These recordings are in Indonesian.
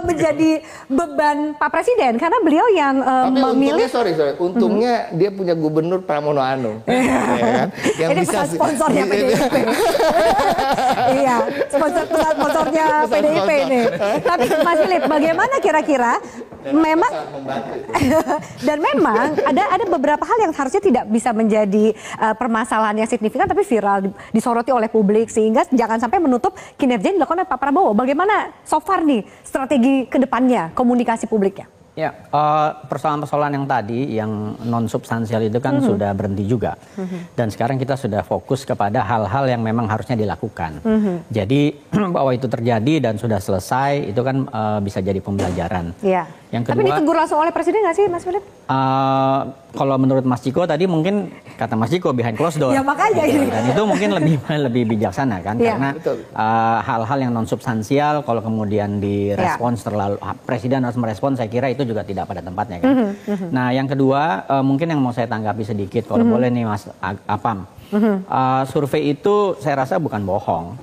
menjadi beban Pak Presiden karena beliau yang memilih. Untungnya dia punya Gubernur Pramono Anung, ya kan? Yang ini bisa sponsornya PDIP. Iya, sponsornya PDIP ini. Tapi Mas Philip, bagaimana kira-kira? Memang dan memang ada beberapa hal yang harusnya tidak bisa menjadi permasalahan yang signifikan tapi viral disoroti oleh publik sehingga jangan sampai menutup kinerja yang dilakukan oleh Pak Prabowo. Bagaimana so far nih strategi kedepannya komunikasi publiknya? Ya, persoalan-persoalan yang tadi yang non substansial itu kan sudah berhenti juga. Dan sekarang kita sudah fokus kepada hal-hal yang memang harusnya dilakukan. Jadi bahwa itu terjadi dan sudah selesai itu kan bisa jadi pembelajaran. Iya. Yang kedua, tapi ditegur langsung oleh Presiden nggak sih, Mas Philip? Kalau menurut Mas Ciko tadi mungkin kata Mas Ciko behind closed door. Ya makanya ini. Dan itu mungkin lebih bijaksana kan, karena hal-hal yang non substansial kalau kemudian direspons terlalu, Presiden harus merespons, saya kira itu juga tidak pada tempatnya kan. Nah yang kedua mungkin yang mau saya tanggapi sedikit kalau boleh nih Mas Apam. Survei itu saya rasa bukan bohong.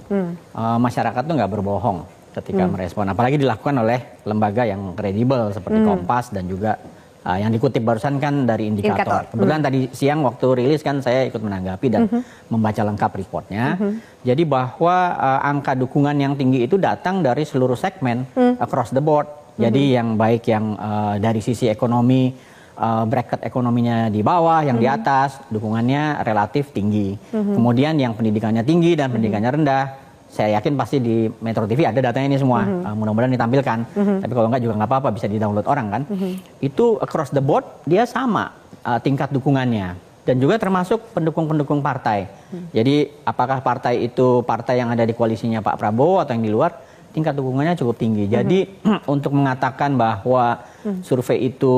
Masyarakat tuh nggak berbohong ketika merespon, apalagi dilakukan oleh lembaga yang kredibel seperti Kompas dan juga yang dikutip barusan kan dari Indikator. Kebetulan tadi siang waktu rilis kan saya ikut menanggapi dan membaca lengkap reportnya. Jadi bahwa angka dukungan yang tinggi itu datang dari seluruh segmen across the board. Jadi yang baik yang dari sisi ekonomi, bracket ekonominya di bawah, yang di atas dukungannya relatif tinggi. Kemudian yang pendidikannya tinggi dan pendidikannya rendah, saya yakin pasti di Metro TV ada datanya ini semua. Mudah-mudahan ditampilkan. Tapi kalau enggak juga nggak apa-apa, bisa di-download orang kan. Itu across the board dia sama tingkat dukungannya. Dan juga termasuk pendukung-pendukung partai. Jadi apakah partai itu partai yang ada di koalisinya Pak Prabowo atau yang di luar, tingkat dukungannya cukup tinggi. Jadi untuk mengatakan bahwa survei itu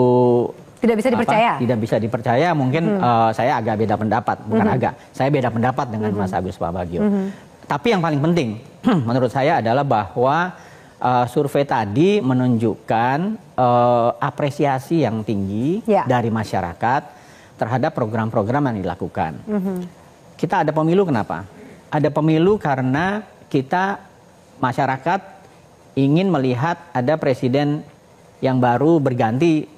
tidak bisa dipercaya. Tidak bisa dipercaya, mungkin saya agak beda pendapat. Bukan agak, saya beda pendapat dengan Mas Agus Pambagio. Tapi yang paling penting menurut saya adalah bahwa survei tadi menunjukkan apresiasi yang tinggi dari masyarakat terhadap program-program yang dilakukan. Kita ada pemilu kenapa? Ada pemilu karena kita masyarakat ingin melihat ada presiden yang baru berganti